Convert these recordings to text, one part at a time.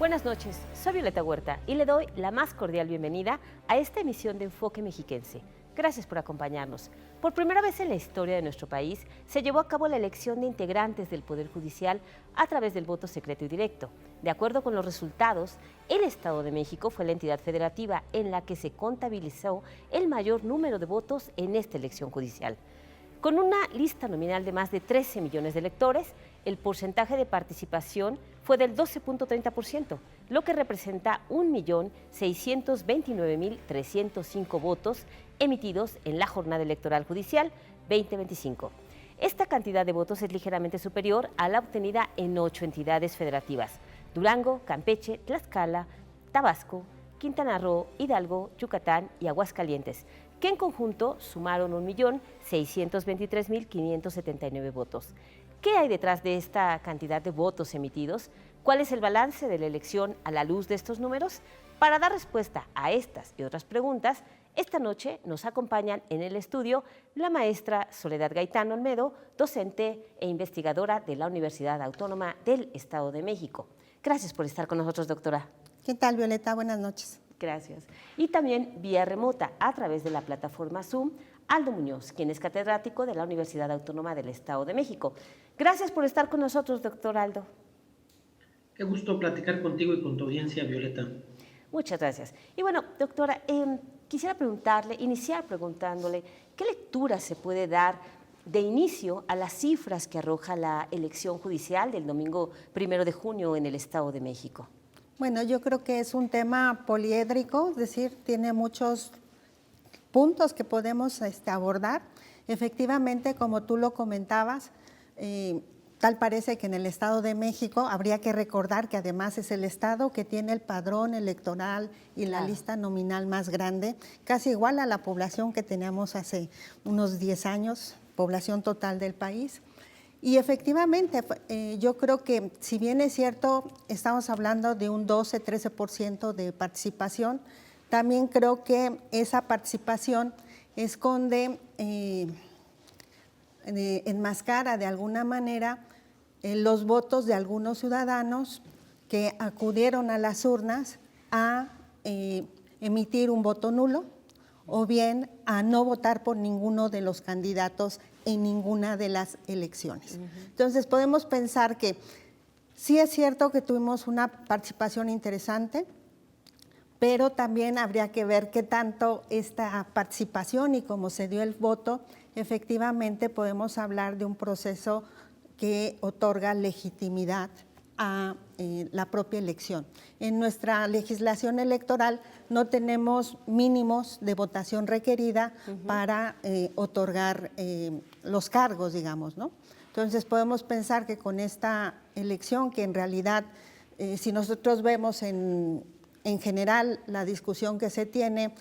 Buenas noches, soy Violeta Huerta y le doy la más cordial bienvenida a esta emisión de Enfoque Mexiquense. Gracias por acompañarnos. Por primera vez en la historia de nuestro país se llevó a cabo la elección de integrantes del Poder Judicial a través del voto secreto y directo. De acuerdo con los resultados, el Estado de México fue la entidad federativa en la que se contabilizó el mayor número de votos en esta elección judicial. Con una lista nominal de más de 13 millones de electores, el porcentaje de participación fue del 12.30%, lo que representa 1.629.305 votos emitidos en la jornada electoral judicial 2025. Esta cantidad de votos es ligeramente superior a la obtenida en 8 entidades federativas: Durango, Campeche, Tlaxcala, Tabasco, Quintana Roo, Hidalgo, Yucatán y Aguascalientes, que en conjunto sumaron 1.623.579 votos. ¿Qué hay detrás de esta cantidad de votos emitidos? ¿Cuál es el balance de la elección a la luz de estos números? Para dar respuesta a estas y otras preguntas, esta noche nos acompañan en el estudio la maestra Soledad Gaitán Olmedo, docente e investigadora de la Universidad Autónoma del Estado de México. Gracias por estar con nosotros, doctora. ¿Qué tal, Violeta? Buenas noches. Gracias. Y también vía remota, a través de la plataforma Zoom, Aldo Muñoz, quien es catedrático de la Universidad Autónoma del Estado de México. Gracias por estar con nosotros, doctor Aldo. Qué gusto platicar contigo y con tu audiencia, Violeta. Muchas gracias. Y bueno, doctora, quisiera iniciar preguntándole, ¿qué lectura se puede dar de inicio a las cifras que arroja la elección judicial del domingo 1 de junio en el Estado de México? Bueno, yo creo que es un tema poliédrico, es decir, tiene muchos puntos que podemos abordar. Efectivamente, como tú lo comentabas, tal parece que en el Estado de México habría que recordar que además es el Estado que tiene el padrón electoral y la lista nominal más grande, casi igual a la población que teníamos hace unos 10 años, población total del país. Y efectivamente, yo creo que si bien es cierto, estamos hablando de un 12-13% de participación, también creo que esa participación esconde, enmascara de alguna manera los votos de algunos ciudadanos que acudieron a las urnas a emitir un voto nulo o bien a no votar por ninguno de los candidatos en ninguna de las elecciones. Entonces podemos pensar que sí es cierto que tuvimos una participación interesante, pero también habría que ver qué tanto esta participación y cómo se dio el voto, efectivamente podemos hablar de un proceso que otorga legitimidad a la propia elección. En nuestra legislación electoral no tenemos mínimos de votación requerida para otorgar los cargos, digamos, ¿no? Entonces podemos pensar que con esta elección, que en realidad, si nosotros vemos en general la discusión que se tiene,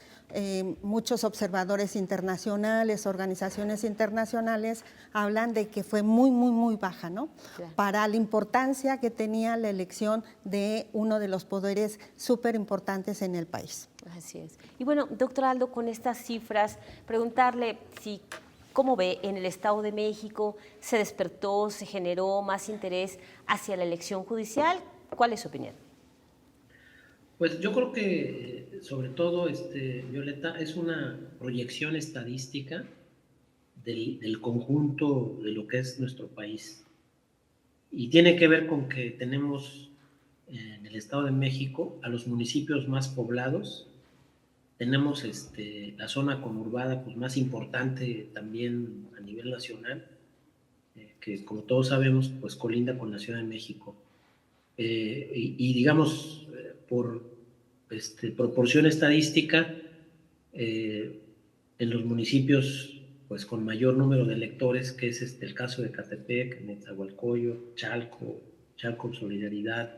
muchos observadores internacionales, organizaciones internacionales hablan de que fue muy baja, ¿no? Claro. Para la importancia que tenía la elección de uno de los poderes súper importantes en el país. Así es. Y bueno, doctor Aldo, con estas cifras, preguntarle si, ¿cómo ve en el Estado de México? ¿Se despertó, se generó más interés hacia la elección judicial? ¿Cuál es su opinión? Pues yo creo que sobre todo, Violeta, es una proyección estadística del conjunto de lo que es nuestro país. Y tiene que ver con que tenemos en el Estado de México a los municipios más poblados, tenemos la zona conurbada pues, más importante también a nivel nacional, que como todos sabemos pues colinda con la Ciudad de México. Y digamos, por proporción estadística, en los municipios pues, con mayor número de electores, que es el caso de Catepec, Nezahualcóyotl, Chalco, Solidaridad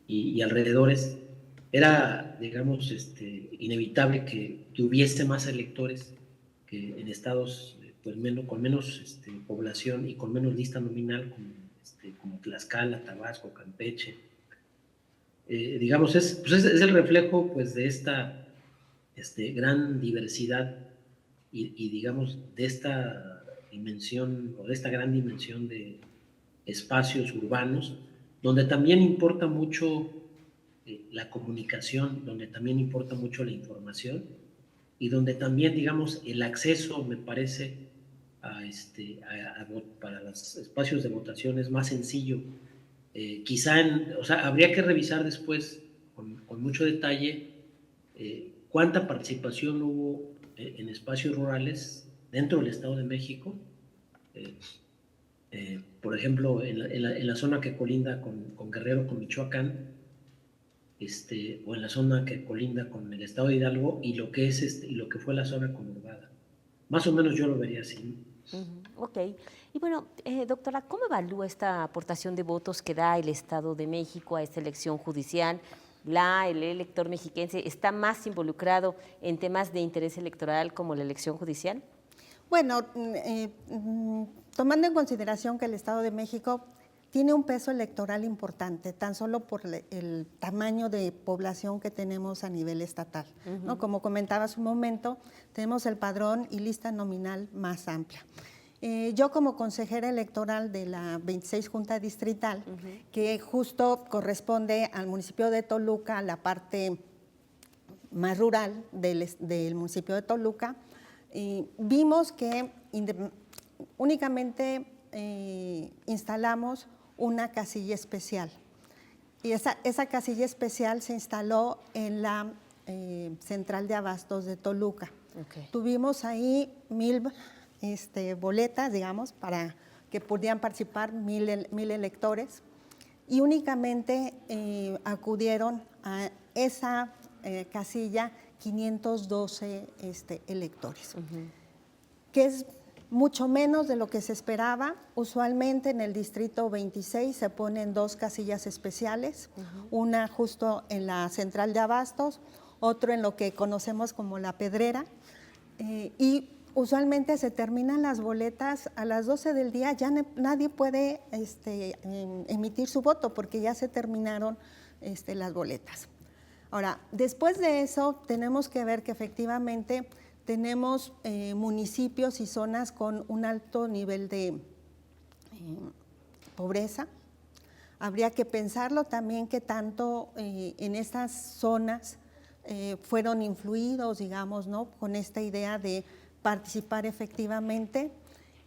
y alrededores, era, digamos, inevitable que hubiese más electores que en estados pues, con menos población y con menos lista nominal, como Tlaxcala, Tabasco, Campeche. Digamos, es el reflejo pues, de esta gran diversidad y digamos, de esta dimensión o de esta gran dimensión de espacios urbanos donde también importa mucho la comunicación, donde también importa mucho la información y donde también, digamos, el acceso, me parece, para los espacios de votación es más sencillo. O sea, habría que revisar después con mucho detalle cuánta participación hubo en espacios rurales dentro del Estado de México, por ejemplo, en la zona que colinda con Guerrero, con Michoacán, o en la zona que colinda con el Estado de Hidalgo y lo que es y lo que fue la zona conurbada. Más o menos yo lo vería así. Ok. Y bueno, doctora, ¿cómo evalúa esta aportación de votos que da el Estado de México a esta elección judicial? El elector mexiquense está más involucrado en temas de interés electoral como la elección judicial. Bueno, tomando en consideración que el Estado de México tiene un peso electoral importante, tan solo por el tamaño de población que tenemos a nivel estatal, ¿no? Como comentaba hace un momento, tenemos el padrón y lista nominal más amplia. Yo como consejera electoral de la 26 Junta Distrital, que justo corresponde al municipio de Toluca, la parte más rural del municipio de Toluca, vimos que únicamente instalamos una casilla especial. Y esa casilla especial se instaló en la central de abastos de Toluca. Okay. Tuvimos ahí 1000 boletas, digamos, para que pudieran participar 1000 electores, y únicamente acudieron a esa casilla 512 electores, que es mucho menos de lo que se esperaba. Usualmente en el distrito 26 se ponen 2 casillas especiales, una justo en la central de abastos, otro en lo que conocemos como la Pedrera, y usualmente se terminan las boletas a las 12 del día, ya nadie puede emitir su voto porque ya se terminaron las boletas. Ahora, después de eso tenemos que ver que efectivamente tenemos municipios y zonas con un alto nivel de pobreza. Habría que pensarlo también que tanto en estas zonas fueron influidos, digamos, ¿no?, con esta idea de participar efectivamente.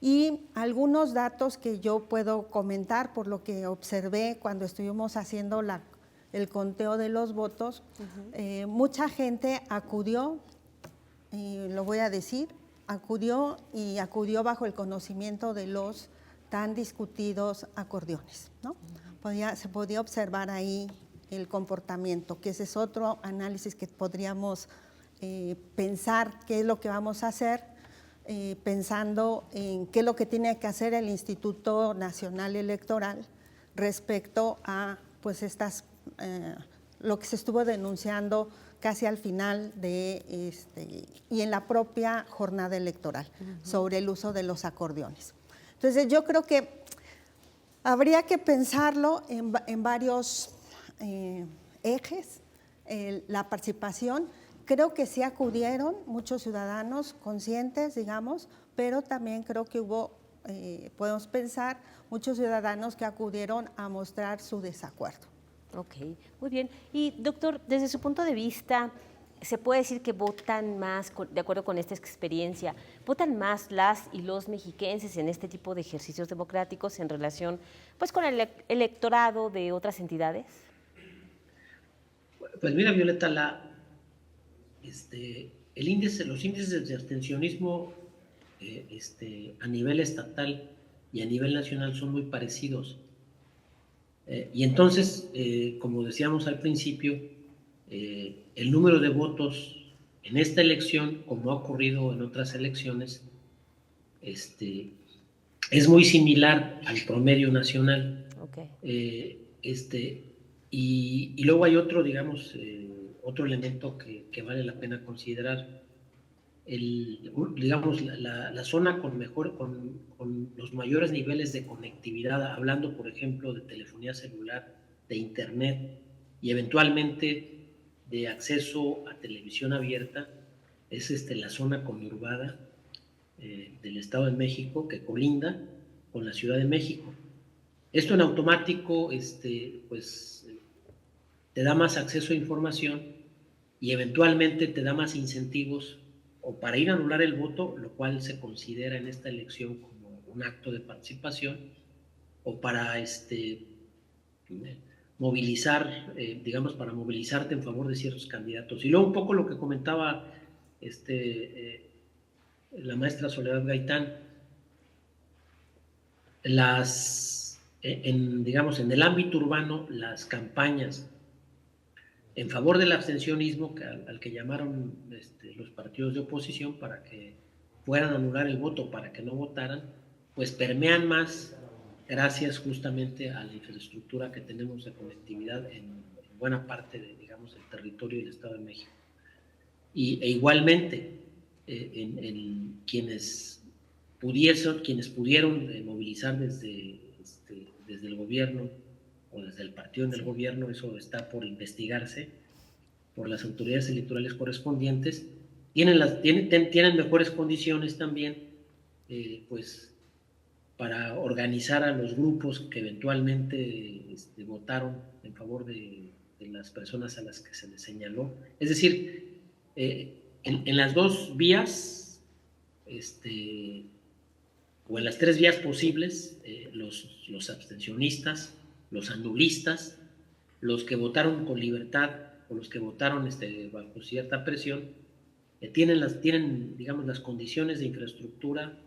Y algunos datos que yo puedo comentar por lo que observé cuando estuvimos haciendo el conteo de los votos, mucha gente acudió, lo voy a decir, acudió bajo el conocimiento de los tan discutidos acordeones, ¿no? Se podía observar ahí el comportamiento, que ese es otro análisis que podríamos pensar qué es lo que vamos a hacer, pensando en qué es lo que tiene que hacer el Instituto Nacional Electoral respecto a pues lo que se estuvo denunciando casi al final y en la propia jornada electoral sobre el uso de los acordeones. Entonces yo creo que habría que pensarlo en varios ejes, la participación. Creo que sí acudieron muchos ciudadanos conscientes, digamos, pero también creo que hubo, podemos pensar, muchos ciudadanos que acudieron a mostrar su desacuerdo. Ok, muy bien. Y doctor, desde su punto de vista, ¿se puede decir que votan más, de acuerdo con esta experiencia, votan más las y los mexiquenses en este tipo de ejercicios democráticos en relación pues, con el electorado de otras entidades? Pues mira, Violeta, los índices de abstencionismo a nivel estatal y a nivel nacional son muy parecidos. Y entonces, como decíamos al principio, el número de votos en esta elección, como ha ocurrido en otras elecciones, es muy similar al promedio nacional. Okay. Y luego hay otro, digamos, otro elemento que vale la pena considerar. Digamos, la zona con los mayores niveles de conectividad, hablando, por ejemplo, de telefonía celular, de internet y eventualmente de acceso a televisión abierta, es la zona conurbada del Estado de México, que colinda con la Ciudad de México. Esto en automático, pues, te da más acceso a información y eventualmente te da más incentivos o para ir a anular el voto, lo cual se considera en esta elección como un acto de participación, o para movilizar, digamos, para movilizarte en favor de ciertos candidatos. Y luego un poco lo que comentaba la maestra Soledad Gaitán, digamos, en el ámbito urbano, las campañas en favor del abstencionismo, al que llamaron los partidos de oposición para que fueran a anular el voto, para que no votaran, pues permean más gracias justamente a la infraestructura que tenemos de conectividad en buena parte de, digamos, el territorio del Estado de México. E igualmente, en quienes pudieron movilizar desde el gobierno o desde el partido en el gobierno, eso está por investigarse por las autoridades electorales correspondientes, tienen mejores condiciones también, pues, para organizar a los grupos que eventualmente votaron en favor de las personas a las que se les señaló. Es decir, en las dos vías, o en las tres vías posibles, los abstencionistas, los anulistas, los que votaron con libertad o los que votaron bajo cierta presión, tienen, digamos, las condiciones de infraestructura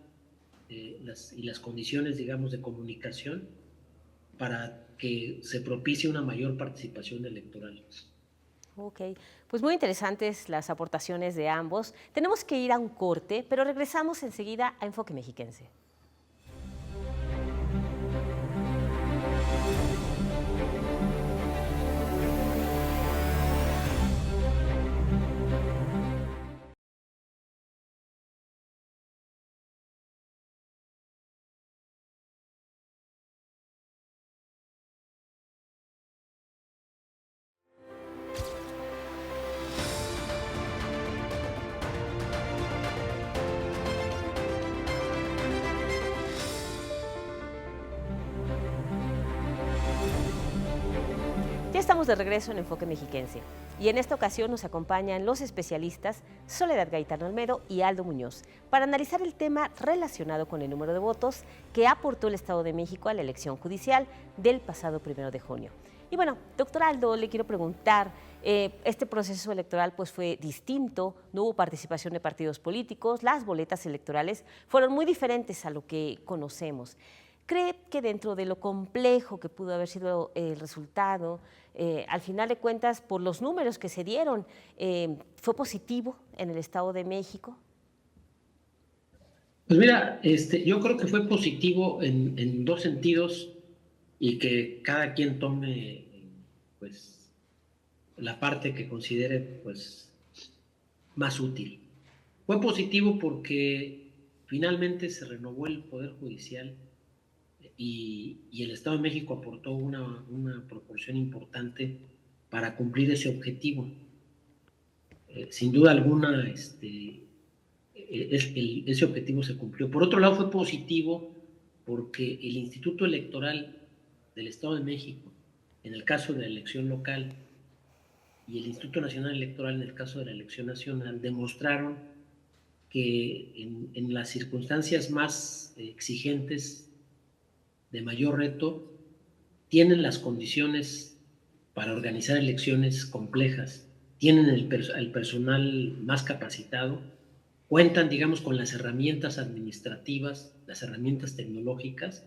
y las condiciones, digamos, de comunicación para que se propicie una mayor participación electoral. Ok, pues muy interesantes las aportaciones de ambos. Tenemos que ir a un corte, pero regresamos enseguida a Enfoque Mexiquense. Ya estamos de regreso en Enfoque Mexiquense y en esta ocasión nos acompañan los especialistas Soledad Gaitán Olmedo y Aldo Muñoz para analizar el tema relacionado con el número de votos que aportó el Estado de México a la elección judicial del pasado 1 de junio. Y bueno, doctor Aldo, le quiero preguntar, este proceso electoral pues fue distinto, no hubo participación de partidos políticos, las boletas electorales fueron muy diferentes a lo que conocemos. ¿Cree que dentro de lo complejo que pudo haber sido el resultado, al final de cuentas, por los números que se dieron, fue positivo en el Estado de México? Pues mira, yo creo que fue positivo en dos sentidos y que cada quien tome, pues, la parte que considere, pues, más útil. Fue positivo porque finalmente se renovó el Poder Judicial y el Estado de México aportó una proporción importante para cumplir ese objetivo. Sin duda alguna, ese objetivo se cumplió. Por otro lado, fue positivo porque el Instituto Electoral del Estado de México, en el caso de la elección local, y el Instituto Nacional Electoral, en el caso de la elección nacional, demostraron que en las circunstancias más exigentes, de mayor reto, tienen las condiciones para organizar elecciones complejas, tienen el personal más capacitado, cuentan, digamos, con las herramientas administrativas, las herramientas tecnológicas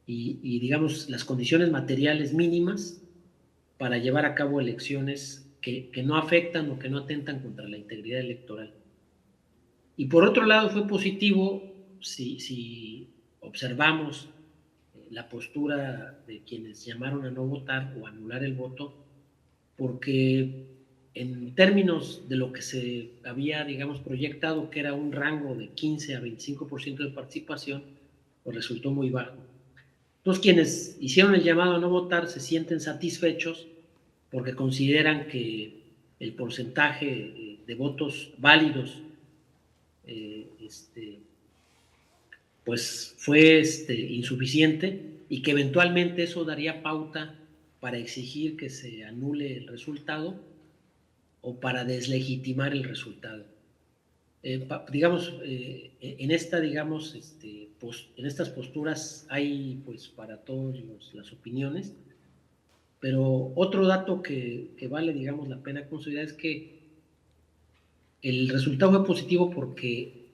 y digamos, las condiciones materiales mínimas para llevar a cabo elecciones que no afectan o que no atentan contra la integridad electoral. Y por otro lado fue positivo si observamos la postura de quienes llamaron a no votar o anular el voto, porque en términos de lo que se había, digamos, proyectado, que era un rango de 15 a 25% de participación, pues resultó muy bajo. Entonces, quienes hicieron el llamado a no votar se sienten satisfechos porque consideran que el porcentaje de votos válidos pues fue insuficiente y que eventualmente eso daría pauta para exigir que se anule el resultado o para deslegitimar el resultado. En estas posturas hay pues para todos las opiniones, pero otro dato que vale, digamos, la pena considerar es que el resultado fue positivo porque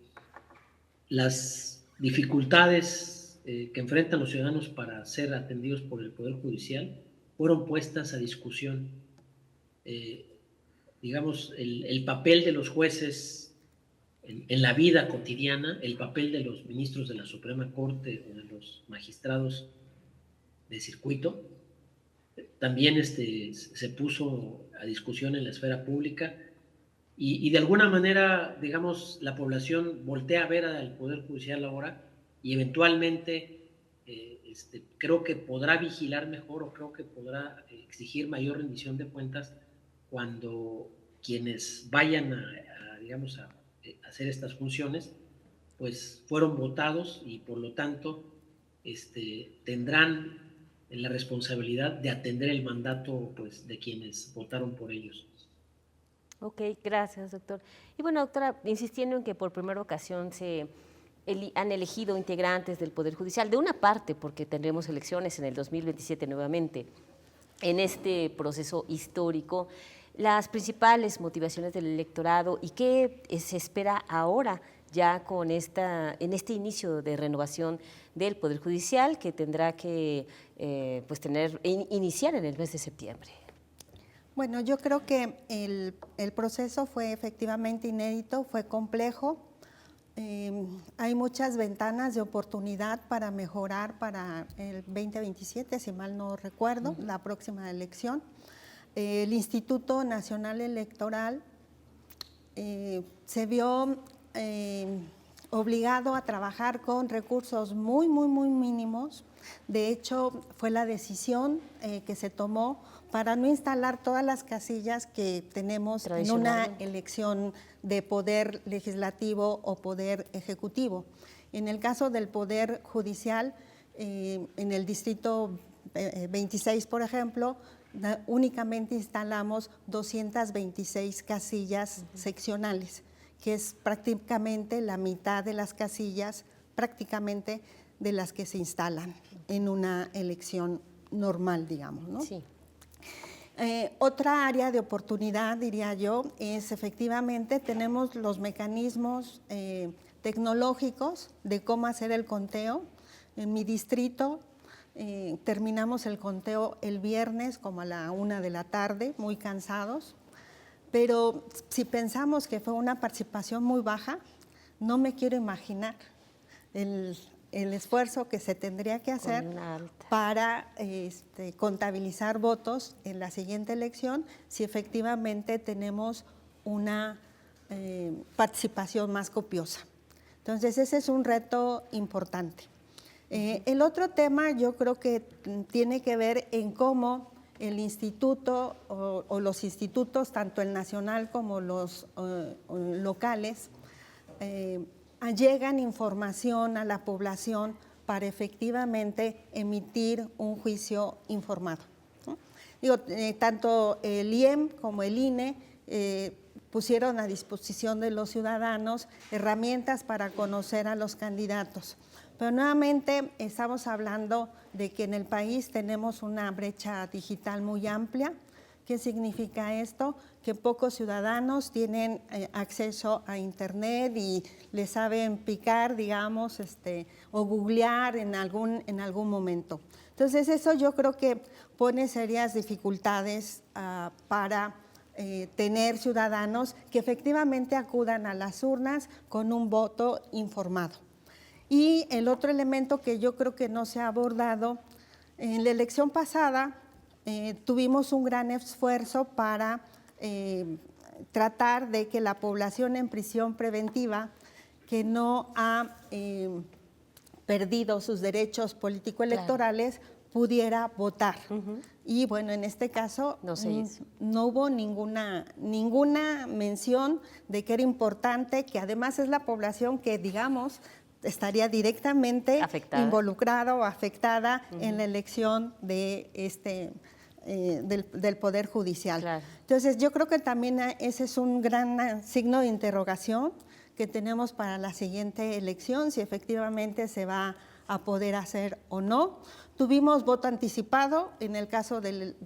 las dificultades que enfrentan los ciudadanos para ser atendidos por el Poder Judicial fueron puestas a discusión. El papel de los jueces en la vida cotidiana, el papel de los ministros de la Suprema Corte o de los magistrados de circuito, también se puso a discusión en la esfera pública y de alguna manera, digamos, la población voltea a ver al Poder Judicial ahora y eventualmente creo que podrá vigilar mejor o creo que podrá exigir mayor rendición de cuentas cuando quienes vayan a hacer estas funciones, pues fueron votados y por lo tanto tendrán la responsabilidad de atender el mandato pues, de quienes votaron por ellos. Ok, gracias, doctor. Y bueno, doctora, insistiendo en que por primera ocasión han elegido integrantes del Poder Judicial, de una parte porque tendremos elecciones en el 2027 nuevamente, en este proceso histórico, las principales motivaciones del electorado y qué se espera ahora ya en este inicio de renovación del Poder Judicial que tendrá que iniciar en el mes de septiembre. Bueno, yo creo que el proceso fue efectivamente inédito, fue complejo. Hay muchas ventanas de oportunidad para mejorar para el 2027, si mal no recuerdo, la próxima elección. El Instituto Nacional Electoral se vio obligado a trabajar con recursos muy mínimos. De hecho, fue la decisión que se tomó para no instalar todas las casillas que tenemos en una elección de poder legislativo o poder ejecutivo. En el caso del Poder Judicial, en el Distrito 26, por ejemplo, únicamente instalamos 226 casillas seccionales, que es prácticamente la mitad de las casillas prácticamente de las que se instalan en una elección normal, digamos, ¿no? Sí. Otra área de oportunidad, diría yo, es efectivamente tenemos los mecanismos tecnológicos de cómo hacer el conteo. En mi distrito terminamos el conteo el viernes como a la 1 de la tarde, muy cansados, pero si pensamos que fue una participación muy baja, no me quiero imaginar el esfuerzo que se tendría que hacer para contabilizar votos en la siguiente elección si efectivamente tenemos una participación más copiosa. Entonces, ese es un reto importante. El otro tema yo creo que tiene que ver en cómo el instituto o los institutos, tanto el nacional como los locales, llegan información a la población para efectivamente emitir un juicio informado, ¿no? Tanto el IEM como el INE pusieron a disposición de los ciudadanos herramientas para conocer a los candidatos. Pero nuevamente estamos hablando de que en el país tenemos una brecha digital muy amplia. ¿Qué significa esto? Que pocos ciudadanos tienen acceso a Internet y le saben picar, digamos, o googlear en algún momento. Entonces, eso yo creo que pone serias dificultades para tener ciudadanos que efectivamente acudan a las urnas con un voto informado. Y el otro elemento que yo creo que no se ha abordado, en la elección pasada tuvimos un gran esfuerzo para tratar de que la población en prisión preventiva que no ha perdido sus derechos político-electorales pudiera votar. Y bueno, en este caso no hubo ninguna mención de que era importante, que además es la población que, digamos, estaría directamente Afectada. involucrado o afectada en la elección de del Poder Judicial. Claro. Entonces, yo creo que también ese es un gran signo de interrogación que tenemos para la siguiente elección, si efectivamente se va a poder hacer o no. Tuvimos voto anticipado en el caso del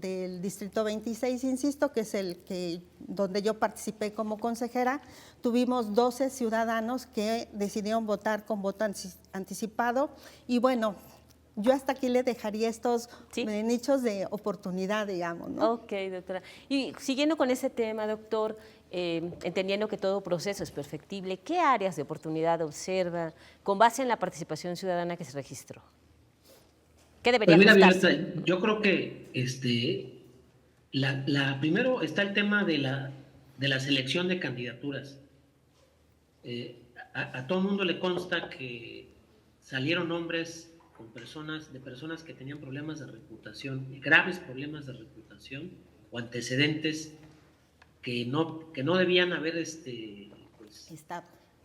Distrito 26, insisto, que es el que donde yo participé como consejera. Tuvimos 12 ciudadanos que decidieron votar con voto anticipado y bueno, yo hasta aquí le dejaría estos nichos de oportunidad, digamos, ¿no? Ok, doctora. Y siguiendo con ese tema, doctor, entendiendo que todo proceso es perfectible, ¿qué áreas de oportunidad observa con base en la participación ciudadana que se registró? ¿Qué debería Pues mira, ajustarse? Violeta, yo creo que primero está el tema de la selección de candidaturas. A todo el mundo le consta que salieron nombres de personas que tenían problemas de reputación, graves problemas de reputación o antecedentes que no debían haber pues,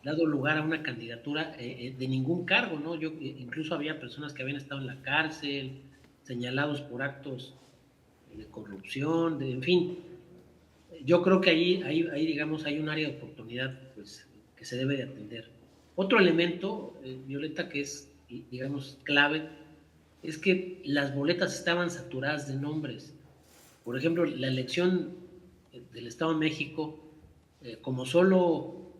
dado lugar a una candidatura de ningún cargo, ¿no? Incluso había personas que habían estado en la cárcel, señalados por actos de corrupción, en fin. Yo creo que ahí digamos, hay un área de oportunidad pues, que se debe de atender. Otro elemento, Violeta, que es, digamos, clave, es que las boletas estaban saturadas de nombres. Por ejemplo, la elección del Estado de México, como solo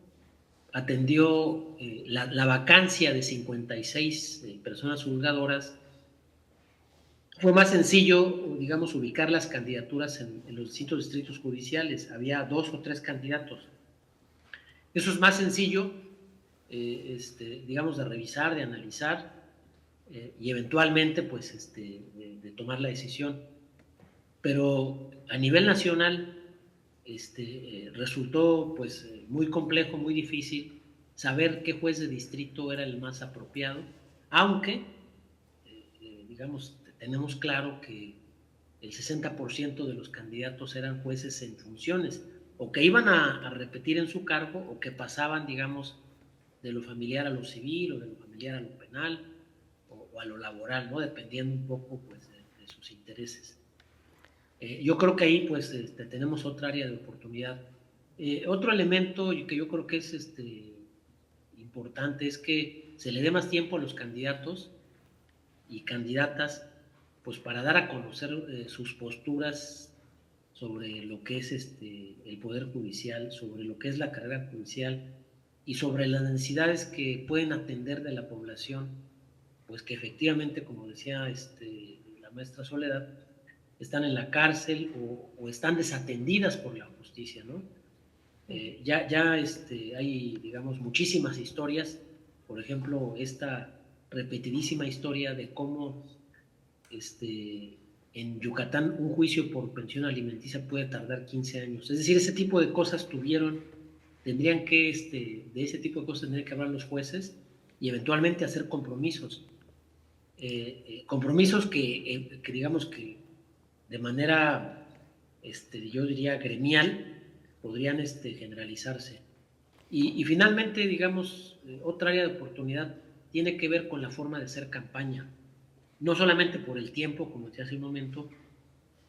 atendió la vacancia de 56 personas juzgadoras, fue más sencillo, digamos, ubicar las candidaturas en los distintos distritos judiciales. Había 2 o 3 candidatos. Eso es más sencillo, digamos, de revisar, de analizar y eventualmente, pues, de tomar la decisión. Pero a nivel nacional resultó, pues, muy complejo, muy difícil saber qué juez de distrito era el más apropiado, aunque, digamos, tenemos claro que el 60% de los candidatos eran jueces en funciones, o que iban a repetir en su cargo, o que pasaban, digamos, de lo familiar a lo civil, o de lo familiar a lo penal, o a lo laboral, ¿no? Dependiendo un poco, pues, de sus intereses. Yo creo que ahí, pues, tenemos otra área de oportunidad. Otro elemento que yo creo que es importante es que se le dé más tiempo a los candidatos y candidatas pues para dar a conocer sus posturas sobre lo que es el Poder Judicial, sobre lo que es la carrera judicial y sobre las necesidades que pueden atender de la población, pues que efectivamente, como decía la maestra Soledad, están en la cárcel o están desatendidas por la justicia, ¿no? Ya hay, digamos, muchísimas historias, por ejemplo, esta repetidísima historia de cómo en Yucatán un juicio por pensión alimenticia puede tardar 15 años. Es decir, ese tipo de cosas tendrían que, de ese tipo de cosas tendrían que hablar los jueces y eventualmente hacer compromisos. Compromisos que digamos que de manera, yo diría, gremial, podrían generalizarse. Y finalmente, digamos, otra área de oportunidad tiene que ver con la forma de hacer campaña. No solamente por el tiempo, como decía hace un momento,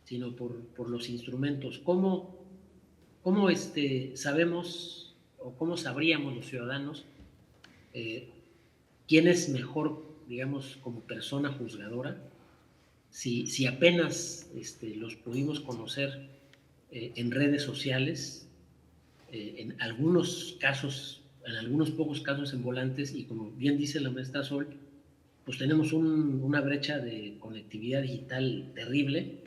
sino por los instrumentos. ¿Cómo sabemos o cómo sabríamos los ciudadanos quién es mejor, digamos, como persona juzgadora? Si apenas los pudimos conocer en redes sociales, en algunos casos, en algunos pocos casos en volantes, y como bien dice la maestra Sol, pues tenemos una brecha de conectividad digital terrible,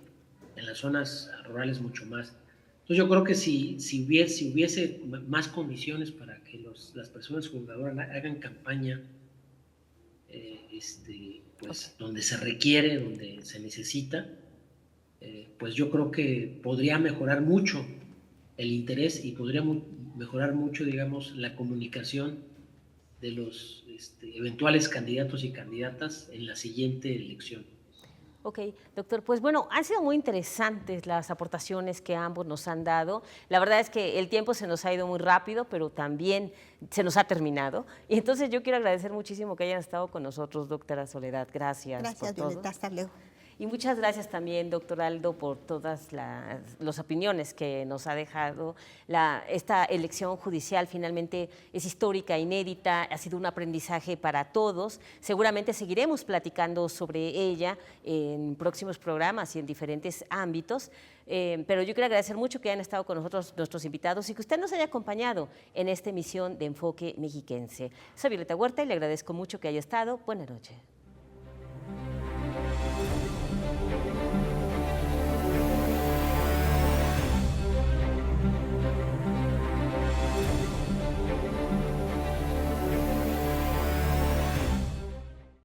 en las zonas rurales mucho más. Entonces yo creo que si hubiese más condiciones para que las personas juzgadoras hagan campaña, pues donde se requiere, donde se necesita, pues yo creo que podría mejorar mucho el interés y podría mejorar mucho, digamos, la comunicación de los eventuales candidatos y candidatas en la siguiente elección. Ok, doctor, pues bueno, han sido muy interesantes las aportaciones que ambos nos han dado. La verdad es que el tiempo se nos ha ido muy rápido, pero también se nos ha terminado. Y entonces yo quiero agradecer muchísimo que hayan estado con nosotros, doctora Soledad. Gracias. Gracias, por todo. Violeta. Hasta luego. Y muchas gracias también, doctor Aldo, por todas las opiniones que nos ha dejado. Esta elección judicial finalmente es histórica, inédita, ha sido un aprendizaje para todos. Seguramente seguiremos platicando sobre ella en próximos programas y en diferentes ámbitos. Pero yo quiero agradecer mucho que hayan estado con nosotros nuestros invitados y que usted nos haya acompañado en esta emisión de Enfoque Mexiquense. Soy Violeta Huerta y le agradezco mucho que haya estado. Buenas noches.